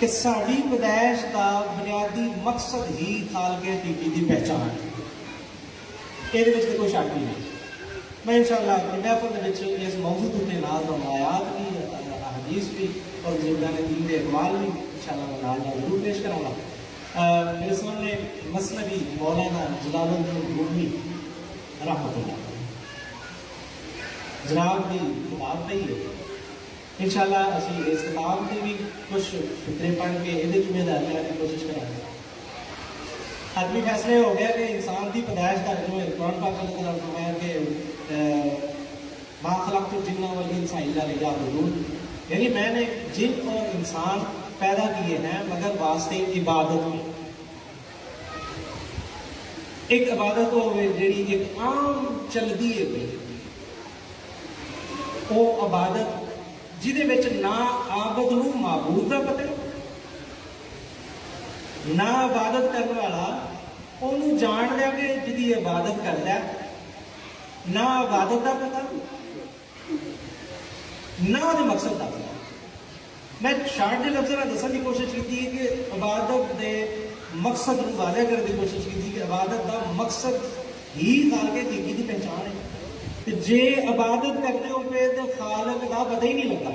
کہ ساری پیدائش کا بنیادی مقصد ہی خالق حقیقی کی پہچان ہے. یہ کوئی شک نہیں. میں انشاءاللہ اپنی محفل اس موضوع کے نال آیات بھی حدیث بھی اور بزرگان دین کے اقوال بھی انشاءاللہ میں ضرور پیش کروں گا. میرے سامنے مثنوی مولانا جلال الدین رومی رحمۃ اللہ جناب کی کتاب پہ ہے. انشاءاللہ اسی اس کتاب کی بھی کچھ فکرے پڑھ کے یہ ذمہ دار لینے کی کوشش کریں گے. حتمی فیصلے ہو گیا کہ انسان کی پیدائش کا جو قرآن پاک اللہ تعالیٰ نے فرمایا کہ ما خلقت الجن والانس الا لیعبدون، یعنی میں نے جن اور انسان پیدا کیے ہیں مگر واسطے عبادت میں. ایک عبادت ہوئے جیڑی ایک عام چلتی ہے پہ وہ عبادت جہدے وچ نہ عابد نو معبود کا پتہ نہ عبادت کرنے والا انہوں جان لیا کہ جدی عبادت کرتا ہے، نہ عبادت کا پتہ نہ وہ مقصد کا پتہ. میں شارٹ کے لفظ دسنے کی کوشش کی کہ عبادت دے مقصد کو واضح کرنے کی کوشش کی کہ عبادت کا مقصد ہی خالق حقیقی کی پہچان ہے. جے عبادت کرتے ہو پہ تو خالق کا پتہ ہی نہیں لگتا،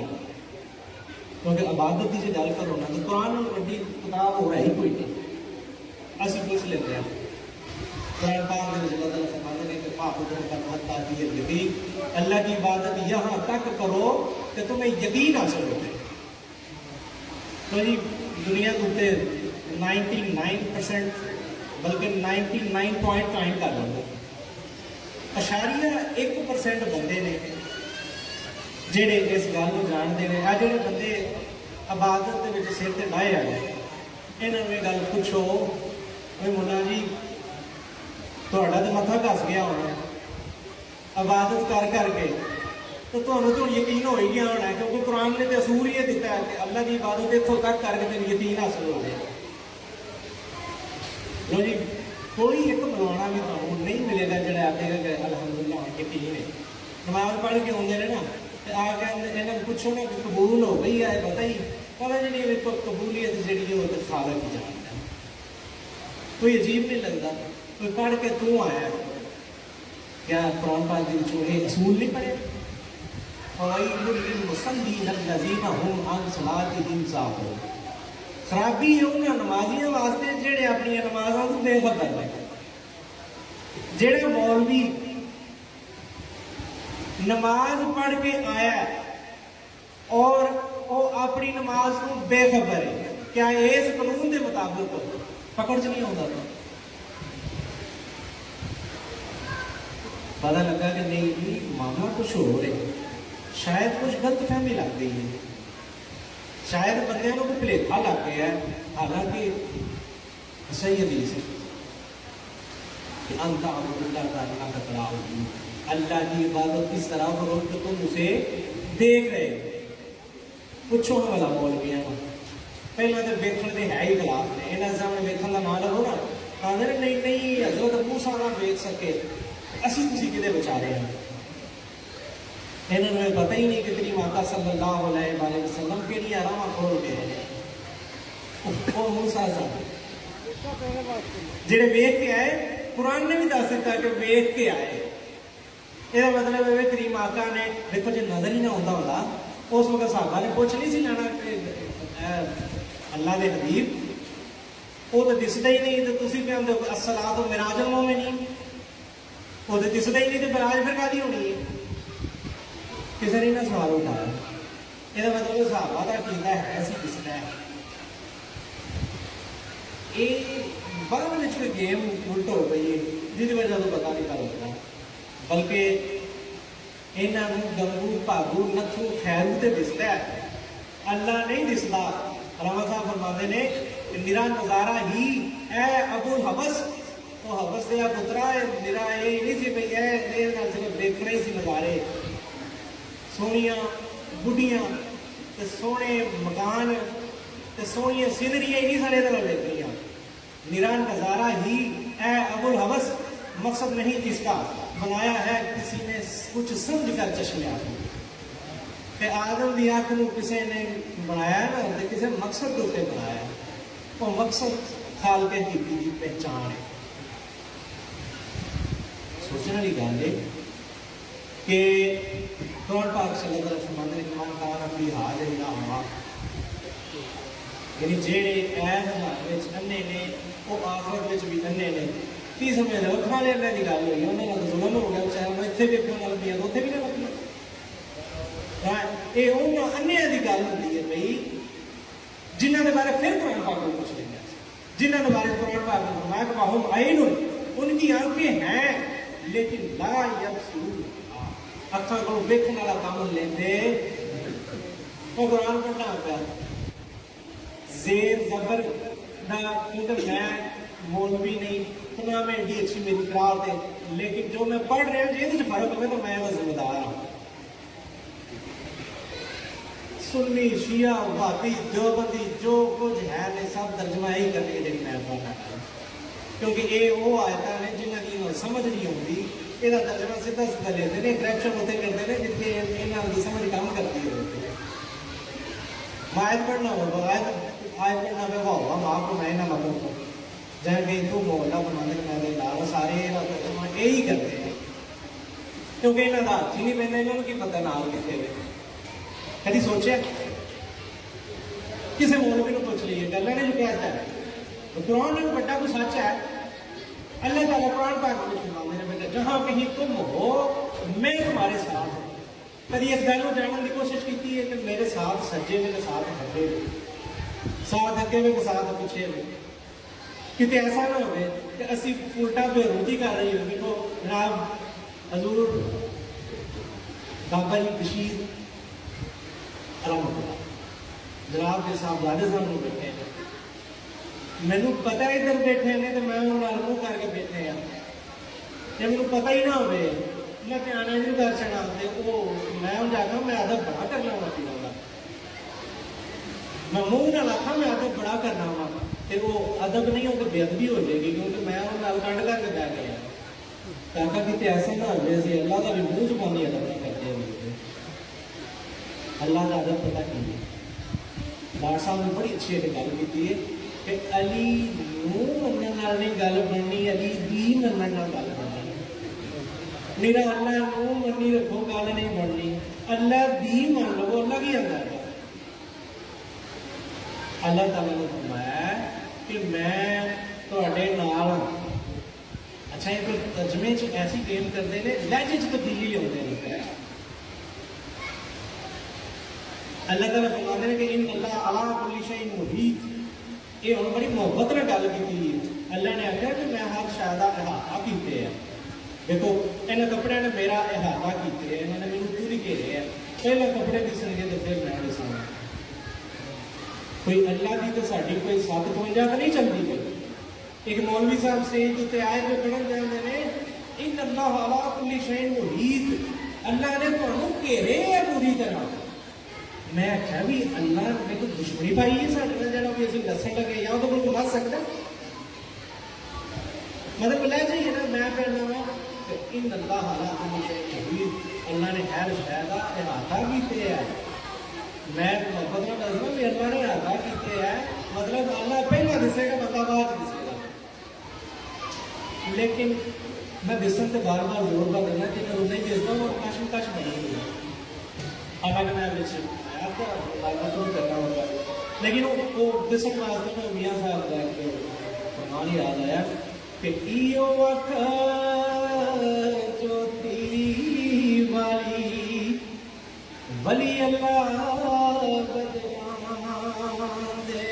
کیونکہ عبادت کی جو گل کرو نا تو قرآن وڈی کتاب ہو رہی کوئی نہیں. اسی پوچھ لیتے ہیں قرآن پاک میں اللہ تعالیٰ فرماتے ہیں کہ فاعبدوا حتیٰ یأتیکم الیقین، اللہ کی عبادت یہاں تک کرو کہ تمہیں یقین حاصل ہو جائے. تو جی دنیا کے 99% بلکہ 99.9 کر لیں. اشاریہ 1% بندے نے جہے اس گل کو جانتے ہیں. آ جڑے بندے عبادت کے سر سے لائے آئے یہاں یہ گل پوچھو بھائی ملا جی تھوڑا تو متھا گس گیا ہونا عبادت کر کر کے تو تمہیں تو یقین ہو ہی گیا ہونا ہے، کیونکہ قرآن نے تو اصول یہ دیتا ہے کہ اللہ کی عبادت اتوں تک کر کے تین یقین حاصل ہو جائے. لو جی کوئی ایک ملانا بھی تمہیں نہیں ملے گا جڑا آتے گا کہ الحمدللہ یقین ہے. نماز پڑھ کے آتے ہیں نا آ کے یہاں پوچھو نا کہ قبول ہو گئی ہے پتہ ہی پتا جی نہیں قبولیت جی ہے وہ تو خالق کی جانتا ہے. کوئی عجیب نہیں لگتا کوئی پڑھ کے تو آیا کیا قرآن پاک کے اصول نہیں پڑھے. خرابی ہے انہیں نمازیوں واسطے جہے اپنی نمازوں کو بے خبر لے. جہے مولوی نماز پڑھ کے آیا اور وہ اپنی نماز کو بے خبر ہے، کیا اس قانون کے مطابق پکڑ چ نہیں آتا؟ پتا لگا کہ نہیں معاملہ کچھ ہو رہا ہے، شاید کچھ غلط فہمی لگ گئی ہے، شاید بندے کو بھلیکھا لگ گیا ہے. حالانکہ صحیح حدیث ہے کہ انت عبد اللہ تعالیٰ کا تراؤ، اللہ کی عبادت کس طرح کرو کہ تم اسے دیکھ رہے ہو. پوچھو والا بول گیا پہلے تو ویکن کے ہے ہی خلاف نے یہاں سامنے ویکن کا نام لگو نا آدھے نہیں نہیں حضرت موسیٰ نہ ویک سکے اسی کسی کدے بچارے ہیں. انہوں نے پتہ ہی نہیں کہ تیری ماتا صلی اللہ علیہ وآلہ وسلم کے لیے آرام کھول کے وہ موسیٰ صاحب جڑے ویک کے آئے قرآن نے بھی دس دیتا کہ ویک کے آئے. یہ مطلب ہے کریم آقا نے دیکھو جی نظر ہی نہ ہوتا ہوتا اس وقت صحابہ نے پوچھ نہیں سی جانا کہ اللہ کے حبیب وہ تو دستا ہی نہیں تو تھی پہ آدھے الصلاۃ معراج المومنین وہ تو دستا ہی نہیں تو معراج پھر کادی ہونی ہے. کسی نے نہ سوال اٹھایا. یہ مطلب صحابہ کا عقیدہ ہے ایسی دستا ہے. یہ بعد میں کوئی گیم الٹ ہو گئی ہے جس وجہ سے پتا نہیں کر ہوتا، بلکہ یہاں گنگو بھاگو نتھو خیرو تو دستا ہے، اللہ نہیں دستا. علامہ صاحب فرماتے نے میرا نظارہ ہی اے ابو الحبس وہ حبس دیا پترا میرا یہ نہیں سی بھائی صرف دیکھنا ہی سی نظارے سونیاں بڑھیاں تے سونے مکان تے سونی سینریاں نہیں سارے طرح دیکھنیاں. میرا نظارہ ہی اے ابو الحبس مقصد نہیں اس کا بنایا ہے کسی نے کچھ سمجھ کر چشمے آتے. کہ آدم کی اکھ کو کسی نے بنایا نا تو کسی مقصد کے اتنے بنایا. وہ مقصد خالق حقیقی کی پہچان ہے. سوچنے والی گل ہے کہ قرآن پاک صلی اللہ علیہ وسلم نے من کان فی ھذا اعمى، یعنی جہے ایس انے نے وہ آخرت بھی انے نے. کی سمجھ لو اکھاں والے اللہ کی گل ہوئی، انہوں نے ظلم ہو گیا چاہے میں اتنے ویکن لگ پیا تو اتنے بھی نہ لگنا. یہ انہوں انیا کی گل ہوتی ہے بھائی جنہوں کے بارے پھر قرآن پاک کو کچھ نہیں ہے، جنہوں کے بارے قرآن پاک نے فرمایا کہ وہم عین، ان کی آنکھیں ہیں لیکن لا یبصرون، اکھاں کو ویکھن والا کام لیندے. وہ قرآن پڑھنا پیا زیر زبر نہ، کیونکہ میں مولوی نہیں تو نہ میں ایڈی اچھی میری قرار دے، لیکن جو میں پڑھ رہا ہوں جی فرق ہوئے تو میں ذمہ دار ہوں. سنی شیعہ بھابی دیوبندی جو کچھ ہے نے سب ترجمہ ہی کرنے کے لیے میں پڑھنا، کیونکہ یہ وہ آیتیں ہیں جنہوں کی سمجھ نہیں آتی. یہ ترجمہ سیدھا سیدھا لیتے ہیں، کرپشن ہوتے کرتے ہیں جتنے یہاں کی سمجھ کام کرتی ہے. آیت پڑھنا ہوگا، آیت پڑھنا ہوگا آپ کو میں نہ مطلب جہاں کہ تو محلہ بنانے میں لال سارے یہی کرتے ہیں، کیونکہ یہاں کا ہاتھ ہی نہیں پہننا، انہوں کی پتہ نال کتنے ہوئے. کدی سوچا کسی مولوی کو پوچھ لیے اللہ نے جو کہتا ہے قرآن میں بڑا کوئی سچ ہے. اللہ تعالیٰ قرآن پاک میں فرماتے ہیں بیٹا جہاں کہیں تم ہو میں تمہارے ساتھ ہوں. کدی اس گل کو جاننے کی کوشش کی ہے کہ میرے ساتھ سجے ہوئے کے ساتھ کھبے ہوئے، ساتھ اگے ہوئے کے ساتھ پیچھے ہوئے. کتنے ایسا نہ ہوئے کہ اسی الٹا بےروتی کر رہی ہوگی تو جناب حضور بابا جی بشیر رحمۃ اللہ جناب کے صاحبزادے سامنے بیٹھے ہیں، مینو پتا ادھر بیٹھے ہیں تو میں انہوں منہ کر کے بیٹھے ہیں. جب میرے پتا ہی نہ ہوئے میں دھیان نہیں کر چڑھا وہ میں جا کے میں ادب بڑا کرنا وا پیڑوں کا، میں منہ نہ آخا میں ادب بڑا کرنا وا تو وہ ادب نہیں ہو کے بے ادبی ہو جائے گی، کیونکہ میں انہوں کنڈ کر کے بہ گیا تاکہ کتنے ایسے نہ ہوئے اسی اللہ کا بھی منہ زبانی ادب نہیں کرتے ہوئے. اللہ کا ادب پتا کی ڈاکٹر صاحب نے بڑی اچھی ایک گل کی ہے کہ علی نو منن نہیں گل بننی، علی دی منن گل بننی. میرا اللہ نو منی رکھو گل نہیں بننی، اللہ دی من لو. اللہ کی اللہ ہے، اللہ تعالیٰ نے فرمایا کہ میں تھوڑے نال ہوں. اچھا یہ کوئی ترجمے ایسی گیم کرتے ہیں لہجے تبدیلی لے. اللہ تعالیٰ فرماتے ہیں کہ ان اللہ علی کل شیء محیط. یہ ہوں بڑی محبت نے گل کی. اللہ نے آخیا کہ میں ہر شے کا احاطہ کیتے ہیں. دیکھو یہاں کپڑے نے میرا احاطہ کیتے ہیں، انہوں نے میرے پوری گھیرے ہیں. پہلے کپڑے دسن گے تو پھر میں دساں. کوئی اللہ کی تو ساری کوئی 752 تو نہیں چلتی. کوئی ایک مولوی صاحب اسٹیج اتنے آئے جو پڑھن جاتے ہیں ان اللہ علی کل شیء محیط، اللہ نے تمہیں گھیرے ہے پوری طرح. میں آخیا بھی اللہ نے کوئی دشمنی پائی ہے سارے جا بھی اِسی دسن لگے یا تو کوئی بچ سکتا مطلب لے جائیے نا. میں کہنا وا کہ ان اللہ علی کل شیء محیط، اللہ نے ہر شے کا احاطہ کیتے ہے. میں محبت میں دسنا بھی اللہ نے احاطہ کیتے ہے، مطلب اللہ پہلا دسے گا بندہ بعد دسے گا. لیکن میں دسن سے بار بار زور کا دینا کہ میں نہیں دستا ہوں اور کش کش بنی ہوئی حالانکہ میں کرنا ہوگا. لیکن وہ دسن واسطے میں میاں صاحب لے کے فرمان یاد آیا کہ ایو وقت جو تیری والی ولی اللہ بدنام دے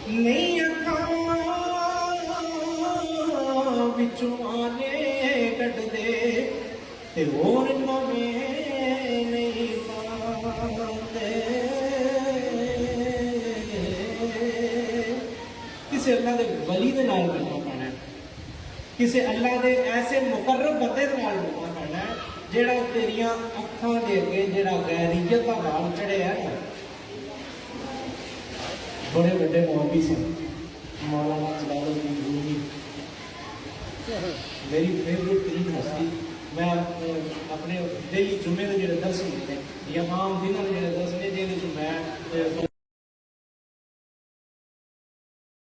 نہیں بچوں آنے کٹ دے تے اور نویں نہیں پاندے. کسی اللہ دے ولی دے نال ملنا پڑنا ہے، کسی اللہ دے ایسے مقرب بندے دے نال ملنا پڑنا ہے جہاں تیریاں اکھاں دے کے جہاں غیریت کا بال چڑھے ہے. بڑے بڑے مولوی سن مولانا جلال الدین رومی میری فیوریٹ ترین ہستی. میں اپنے ڈیلی جمعے کے جو درس ہوتے ہیں ਜਾਂ ਆਮ ਜਿਨ੍ਹਾਂ ਨੇ ਜਿਹੜੇ 10ਵੇਂ ਦਿਨ